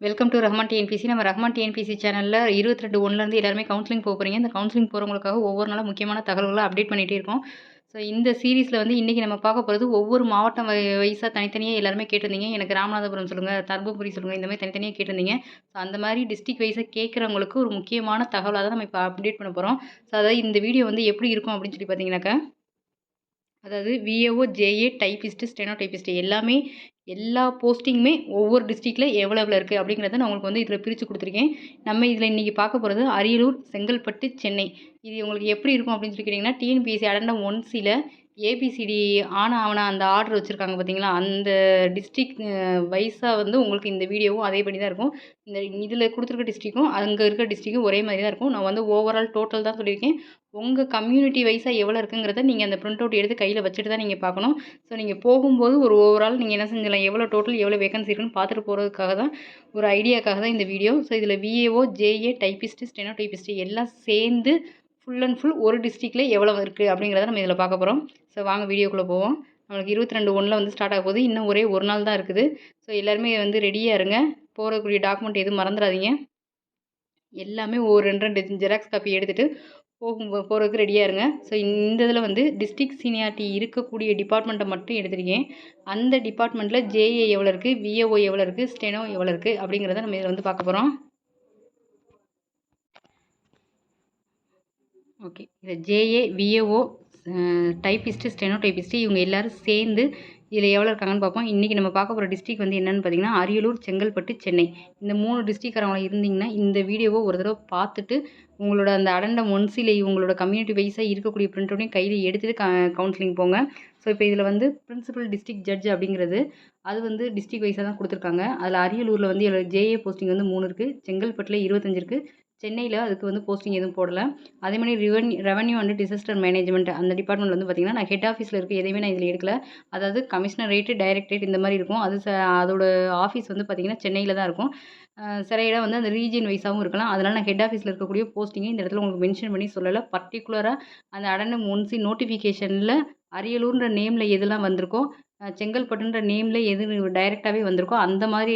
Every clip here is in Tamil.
Welcome to Rahman TNPSC. நம்ம ரஹ்மான் டிஎன்பிசி சேனலில் 22/1 எல்லாருமே கவுன்சிலிங் போகிறீங்க. இந்த கவுன்சிலிங் போகிறவங்களுக்காக ஒவ்வொரு நாளும் முக்கியமான தகவல்களை அப்டேட் பண்ணிகிட்டே இருக்கோம். ஸோ இந்த சீரீஸில் இன்றைக்கி நம்ம பார்க்க போகிறது ஒவ்வொரு மாவட்டம் வைஸாக தனித்தனியாக எல்லாருமே கேட்டிருந்தீங்க. எனக்கு ராமநாதபுரம் சொல்லுங்கள், தர்மபுரி சொல்லுங்கள், இந்த மாதிரி தனித்தனியாக கேட்டிருந்தீங்க. ஸோ அந்த மாதிரி டிஸ்ட்ரிக்ட் வைஸாக கேட்குறவங்களுக்கு ஒரு முக்கியமான தகவலாக தான் நம்ம இப்போ அப்டேட் பண்ண போகிறோம். ஸோ அதாவது இந்த வீடியோ எப்படி இருக்கும் அப்படின்னு சொல்லி பார்த்தீங்கன்னாக்கா, அதாவது VAO, JA, typist, steno typist எல்லா போஸ்டிங்குமே ஒவ்வொரு டிஸ்ட்ரிக்டில் எவ்வளோ இருக்குது அப்படிங்கிறத நான் உங்களுக்கு இதில் பிரித்து கொடுத்துருக்கேன். நம்ம இதில் இன்றைக்கி பார்க்க போகிறது அரியலூர், செங்கல்பட்டு, சென்னை. இது உங்களுக்கு எப்படி இருக்கும் அப்படின்னு சொல்லி கேட்டிங்கன்னா, டிஎன்பிஎஸ்சி அடண்டம் 1Cல ஏபிசிடி ஆவணா அந்த ஆர்டர் வச்சுருக்காங்க பார்த்தீங்களா, அந்த டிஸ்ட்ரிக்ட் வைஸாக உங்களுக்கு இந்த வீடியோவும் அதே படி தான் இருக்கும். இந்த இதில் கொடுத்துருக்க டிஸ்ட்ரிக்கும் அங்கே இருக்க டிஸ்ட்ரிக்கும் ஒரே மாதிரி தான் இருக்கும். நான் ஓவரால் டோட்டல் தான் சொல்லியிருக்கேன். உங்கள் கம்யூனிட்டி வைஸாக எவ்வளோ இருக்குங்கிறத நீங்கள் அந்த பிரிண்ட் அவுட் எடுத்து கையில் வச்சுட்டு தான் நீங்கள் பார்க்கணும். ஸோ நீங்கள் போகும்போது ஒரு ஓவரால் நீங்கள் என்ன செஞ்சலாம், எவ்வளோ டோட்டல் எவ்வளோ வேகன்சி இருக்குன்னு பார்த்துட்டு போகிறதுக்காக தான், ஒரு ஐடியாக்காக தான் இந்த வீடியோ. ஸோ இதில் VAO, JA, typist, steno typist எல்லாம் சேர்ந்து ஃபுல் அண்ட் ஃபுல் ஒரு டிஸ்ட்ரிக்டில் எவ்வளோ இருக்குது அப்படிங்கிறத நம்ம இதில் பார்க்க போகிறோம். ஸோ வாங்க வீடியோக்குள்ளே போவோம். நம்மளுக்கு 22/1 ஸ்டார்ட் ஆக போகுது. இன்னும் ஒரே ஒரு நாள் தான் இருக்குது. ஸோ எல்லாருமே ரெடியாக இருங்க. போகக்கூடிய டாக்குமெண்ட் எதுவும் மறந்துடாதீங்க. எல்லாமே ஒரு 2 ஜெராக்ஸ் காப்பி எடுத்துகிட்டு போகிறதுக்கு ரெடியாக இருங்க. ஸோ இந்த இதில் டிஸ்ட்ரிக்ட் சீனியாரிட்டி இருக்கக்கூடிய டிபார்ட்மெண்ட்டை மட்டும் எடுத்துருக்கேன். அந்த டிபார்ட்மெண்ட்டில் ஜேஏ எவ்வளோ இருக்குது, விஏஓ எவ்வளோ இருக்குது, ஸ்டெனோ எவ்வளோ இருக்குது அப்படிங்கிறத நம்ம இதில் பார்க்க போகிறோம். ஓகே, இதில் JA, VAO, typist, steno typist இவங்க எல்லோரும் சேர்ந்து இதில் எவ்வளோ இருக்காங்கன்னு பார்ப்போம். இன்றைக்கி நம்ம பார்க்க போகிற டிஸ்ட்ரிக் என்னென்னு பார்த்தீங்கன்னா, அரியலூர், செங்கல்பட்டு, சென்னை. இந்த 3 டிஸ்ட்ரிக்ட்காரவங்க இருந்தீங்கன்னா இந்த வீடியோவை ஒரு தடவை பார்த்துட்டு உங்களோட அந்த அடண்டம் 1Cல உங்களோட கம்யூனிட்டி வைஸாக இருக்கக்கூடிய பிரிண்டோடையும் கையில் எடுத்துகிட்டு கவுன்சிலிங் போங்க. ஸோ இப்போ இதில் பிரின்சிபல் டிஸ்ட்ரிக்ட் ஜட்ஜ் அப்படிங்கிறது அது டிஸ்ட்ரிக்ட் வைஸாக தான் கொடுத்துருக்காங்க. அதில் அரியலூரில் ஜேஏ போஸ்டிங் 3 இருக்குது, செங்கல்பட்டில் 25 இருக்குது, சென்னையில் அதுக்கு போஸ்டிங் எதுவும் போடலை. அதே மாதிரி ரெவன்யூ அண்ட் டிசாஸ்டர் மேனேஜ்மெண்ட் அந்த டிபார்ட்மெண்ட் பார்த்திங்கன்னா, நான் ஹெட் ஆஃபீஸில் இருக்க எதையுமே நான் இதில் எடுக்கல. அதாவது கமிஷனரேட், டைரக்டரேட் இந்த மாதிரி இருக்கும். அதோட ஆஃபீஸ் பார்த்திங்கன்னா சென்னையில் தான் இருக்கும். சில இடம் அந்த ரீஜியன் வைஸாகவும் இருக்கலாம். அதனால் நான் ஹெட் ஆஃபீஸில் இருக்கக்கூடிய போஸ்டிங்கை இந்த இடத்துல உங்களுக்கு மென்ஷன் பண்ணி சொல்லலை. பர்டிகுலராக அந்த அடண்டம் 1C நோட்டிஃபிகேஷனில் அரியலூர்ன்ற நேமில் எதெல்லாம் வந்திருக்கோ, செங்கல்பட்டுன்ற நேமில் எது டைரெக்டாகவே வந்திருக்கோ அந்த மாதிரி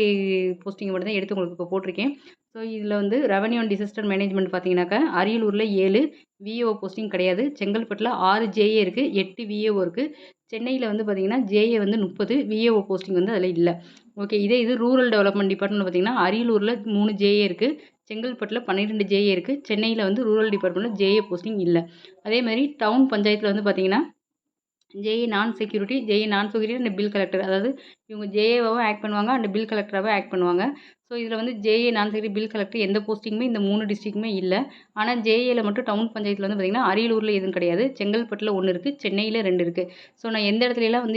போஸ்டிங்கை மட்டும் தான் எடுத்து உங்களுக்கு இப்போ போட்டிருக்கேன். ஸோ இதில் ரெவன்யூ அண்ட் டிசாஸ்டர் மேனேஜ்மெண்ட் பார்த்தீங்கன்னாக்கா, அரியலூரில் 7 விஏஓ போஸ்டிங் கிடையாது, செங்கல்பட்டில் 6 ஜேஏ இருக்குது, 8 விஏஓ இருக்குது, சென்னையில் பார்த்தீங்கன்னா ஜேஏ 30, விஏஓ போஸ்டிங் அதில் இல்லை. ஓகே, இது ரூரல் டெவலப்மெண்ட் டிபார்ட்மெண்ட் பார்த்தீங்கன்னா, அரியலூரில் 3 ஜேஏ இருக்குது, செங்கல்பட்டில் 12 ஜேஏ இருக்குது, சென்னையில் ரூரல் டிபார்ட்மெண்ட்டில் ஜேஏ போஸ்டிங் இல்லை. அதே மாதிரி டவுன் பஞ்சாயத்தில் பார்த்தீங்கன்னா ஜேஏ நான் செக்யூரிட்டி அண்ட் பில் கலெக்டர், அதாவது இவங்க ஜேஏவாகவும் ஆக்ட் பண்ணுவாங்க அண்ட் பில் கலெக்டராகவும் ஆக்ட் பண்ணுவாங்க. ஸோ இதில் ஜேஏ நான் செக்யூரிட்டி, பில் கலெக்டர் எந்த போஸ்டிங்குமே இந்த 3 டிஸ்ட்ரிக்ட்டுமே இல்லை. ஆனால் ஜேஏல மட்டும் டவுன் பஞ்சாயத்தில் பார்த்திங்கன்னா அரியலூரில் எதுவும் கிடையாது, செங்கல்பட்டில் 1 இருக்குது, சென்னையில் 2 இருக்குது. ஸோ நான் எந்த இடத்துலலாம்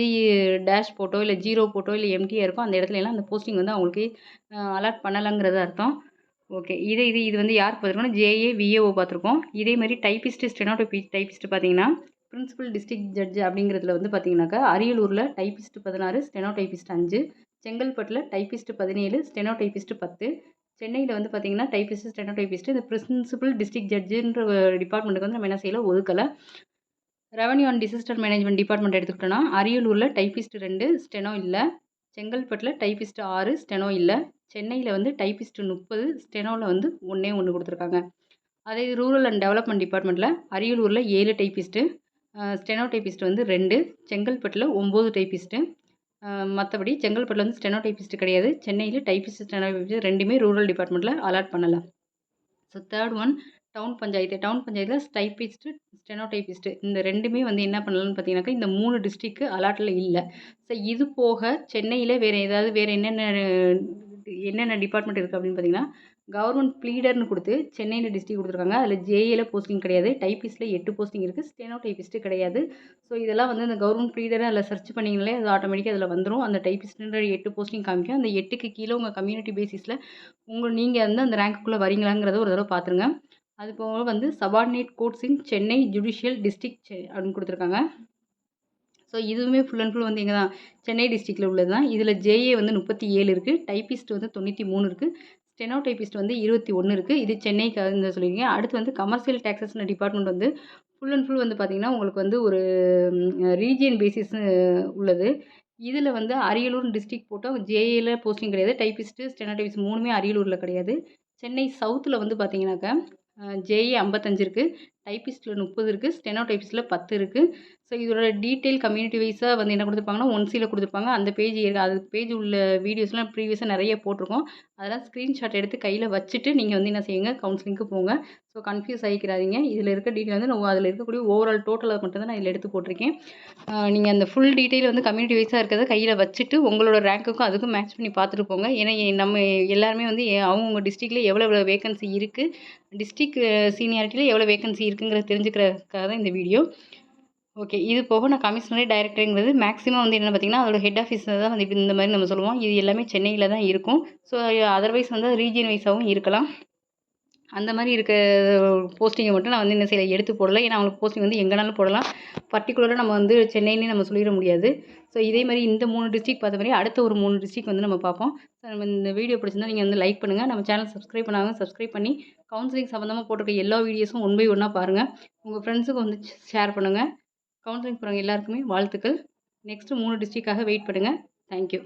டேஷ் போட்டோ இல்லை 0 போட்டோ இல்லை எம்டியாக இருக்கோ அந்த இடத்துலலாம் அந்த போஸ்டிங் அவங்களுக்கு அலாட் பண்ணலைங்கிறது அர்த்தம். ஓகே, இது யார் பார்த்துருக்கோம்னா ஜேஏ, விஏஓ பார்த்துருக்கோம். இதே மாதிரி டைப்பிஸ்ட்டு, ஸ்டெனோ டைப்பிஸ்ட்டு பார்த்தீங்கன்னா, பிரின்சிபல் டிஸ்ட்ரிக்ட் ஜட்ஜ் அப்படிங்கிறதுல பார்த்தீங்கன்னாக்கா, அரியலூரில் டைப்பிஸ்ட் 16, ஸ்டெனோ டைப்பிஸ்ட் 5, செங்கல்பட்டில் டைப்பிஸ்ட் 17, ஸ்டெனோ டைப்பிஸ்ட் 10, சென்னையில் பார்த்தீங்கன்னா டைப்பிஸ்ட், ஸ்டெனோ டைப்பிஸ்ட். இந்த பிரின்சிபல் டிஸ்ட்ரிக்ட் ஜட்ஜுன்ற டிபார்ட்மெண்ட்டுக்கு நம்ம என்ன செய்யலை, ஒதுக்கலை. Revenue and disaster management department எடுத்துக்கிட்டோன்னா, அரியலூரில் டைப்பிஸ்ட் 2, ஸ்டெனோ இல்லை, செங்கல்பட்டில் டைப்பிஸ்ட் 6, ஸ்டெனோ இல்லை, சென்னையில் டைப்பிஸ்ட் 30, ஸ்டெனோவில் 1 கொடுத்துருக்காங்க. அதே ரூரல் அண்ட் டெவலப்மெண்ட் டிபார்ட்மெண்ட்டில் அரியலூரில் 7 டைப்பிஸ்ட்டு, ஸ்டெனோ டைப்பிஸ்ட் 2, செங்கல்பட்டில் 9 டைப்பிஸ்ட்டு. மற்றபடி செங்கல்பட்டில் ஸ்டெனோ டைப்பிஸ்ட் கிடையாது, சென்னையில் டைப்பிஸ்ட், ஸ்டெனோ டைப்பிஸ்ட் ரெண்டுமே ரூரல் டிபார்ட்மெண்ட்டில் அலாட் பண்ணலை. ஸோ தேர்ட் ஒன் டவுன் பஞ்சாயத்தில் டைப்பிஸ்ட்டு, ஸ்டெனோ டைப்பிஸ்ட்டு இந்த ரெண்டுமே என்ன பண்ணலான்னு பார்த்தீங்கன்னாக்கா, இந்த 3 டிஸ்ட்ரிக்கு அலாட்டில் இல்லை. ஸோ இது போக சென்னையில் வேறு என்னென்ன டிபார்ட்மெண்ட் இருக்குது அப்படின்னு பார்த்தீங்கன்னா, கவர்மெண்ட் ப்ளீடர்னு கொடுத்து சென்னையில் டிஸ்ட்ரிக் கொடுத்துருக்காங்க. அதில் ஜேஏல போஸ்டிங் கிடையாது, டைப்பிஸ்ட்டில் 8 போஸ்டிங் இருக்குது, ஸ்டெனோ டைப்பிஸ்ட்டு கிடையாது. ஸோ இதெல்லாம் இந்த கவர்மெண்ட் ப்ளீடரை அதில் சர்ச் பண்ணிங்கனாலே அது ஆட்டோமேட்டிக்காக அதில் வந்துடும். அந்த டைப்பிஸ்ட்டுன்ற 8 போஸ்டிங் காமிக்கும். அந்த 8க்கு கீழே உங்கள் கம்யூனிட்டி பேசிஸில் நீங்கள் அந்த ரேங்க்குள்ளே வரீங்களாங்கிறத ஒரு தடவை பார்த்துருங்க. அது போக subordinate courts in Chennai judicial district அப்படின்னு கொடுத்துருக்காங்க. ஸோ இதுவுமே ஃபுல் அண்ட் ஃபுல் இங்கே தான் சென்னை டிஸ்ட்ரிக்டில் உள்ளது தான். இதில் ஜேஏ 37 இருக்குது, டைப்பிஸ்ட் 93 இருக்குது, ஸ்டெனோ டைப்பிஸ்ட் 21 இருக்குது. இது சென்னைக்காக சொல்லியிருக்கீங்க. அடுத்து கமர்ஷியல் டேக்ஸஸ்னு டிபார்ட்மெண்ட் ஃபுல் அண்ட் ஃபுல் பார்த்திங்கன்னா உங்களுக்கு ஒரு ரீஜியன் பேசிஸ்னு உள்ளது. இதில் வந்து அரியலூர் டிஸ்ட்ரிக்ட் போட்டால் ஜேஏல போஸ்டிங் கிடையாது. டைப்பிஸ்ட்டு, ஸ்டெனோ டைப்பிஸ்ட் 3மே அரியலூரில் கிடையாது. சென்னை சவுத்தில் வந்து பார்த்தீங்கன்னாக்கா ஜேஏ 55 இருக்குது, டைப்பிஸ்ட்டில் 30 இருக்குது, ஸ்டெனோ டைப்பிஸ்ட்டில் 10 இருக்குது. ஸோ இதோட டீட்டெயில் கம்யூனிட்டி வைஸாக வந்து என்ன கொடுத்துருப்பாங்கன்னா 1Cல கொடுத்துருப்பாங்க. அந்த பேஜ் அது பேஜ் உள்ள வீடியோஸ்லாம் ப்ரீவியஸாக நிறைய போட்டிருக்கோம். அதெல்லாம் ஸ்க்ரீன்ஷாட் எடுத்து கையில் வச்சுட்டு நீங்கள் வந்து என்ன செய்யுங்க, கவுன்சிலிங்க்கு போங்க. ஸோ கன்ஃபியூஸ் ஆகிக்கிறாதீங்க. இதில் இருக்க டீட்டெயில் வந்து நான் அதில் இருக்கக்கூடிய ஓவரால் டோட்டலை மட்டும் தான் நான் இதில் எடுத்து போட்டிருக்கேன். நீங்கள் அந்த ஃபுல் டீட்டெயில் வந்து கம்யூனிட்டி வைஸாக இருக்கிறத கையில் வச்சுட்டு உங்களோட ரேங்க்குக்கும் அதுக்கும் மேட்ச் பண்ணி பார்த்துட்டு போங்க. ஏன்னா நம்ம எல்லாருமே வந்து அவங்கவுங்க டிஸ்ட்ரிக்டில் எவ்வளோ எவ்வளோ வேகன்சி இருக்குது, டிஸ்ட்ரிக்ட் சீனியாரிட்டியில் எவ்வளோ வேகன்சி இருக்குங்கிறத தெரிஞ்சுக்கிறதுக்காக தான் இந்த வீடியோ. ஓகே. இது போக நான் கமிஷனரேட் டைரக்டருங்கிறது மேக்ஸிமம் வந்து என்னென்னு பார்த்தீங்கன்னா, அதோட ஹெட் ஆஃபீஸில் தான் வந்து இப்படி இந்த மாதிரி நம்ம சொல்லுவோம். இது எல்லாமே சென்னையில் தான் இருக்கும். ஸோ அதர்வைஸ் வந்து ரீஜியன் வைஸாகவும் இருக்கலாம். அந்த மாதிரி இருக்க போஸ்டிங்கை மட்டும் நான் வந்து என்ன செய்யலை, எடுத்து போடலை. ஏன்னா அவங்களுக்கு போஸ்டிங் வந்து எங்கேனாலும் போடலாம். பர்டிகுலராக நம்ம வந்து சென்னையிலே நம்ம சொல்லிட முடியாது. ஸோ இதே மாதிரி இந்த 3 டிஸ்ட்ரிக்ட் பார்த்த மாதிரி அடுத்த ஒரு 3 டிஸ்ட்ரிக்ட் வந்து நம்ம பார்ப்போம். ஸோ நம்ம இந்த வீடியோ பிடிச்சிருந்தா நீங்கள் வந்து லைக் பண்ணுங்கள். நம்ம சேனல் சப்ஸ்கிரைப் பண்ணாங்க சப்ஸ்கிரைப் பண்ணி கவுன்சிலிங் சம்மந்தமாக போட்டிருக்க எல்லா வீடியோஸும் ஒன் பை ஒன்னாக பாருங்கள். உங்கள் ஃப்ரெண்ட்ஸுக்கு வந்து ஷேர் பண்ணுங்கள். கவுன்சிலிங் போகிறவங்க எல்லாருக்குமே வாழ்த்துக்கள். நெக்ஸ்ட்டு 3 டிஸ்ட்ரிக்டாக வெயிட் பண்ணுங்கள். தேங்க்யூ.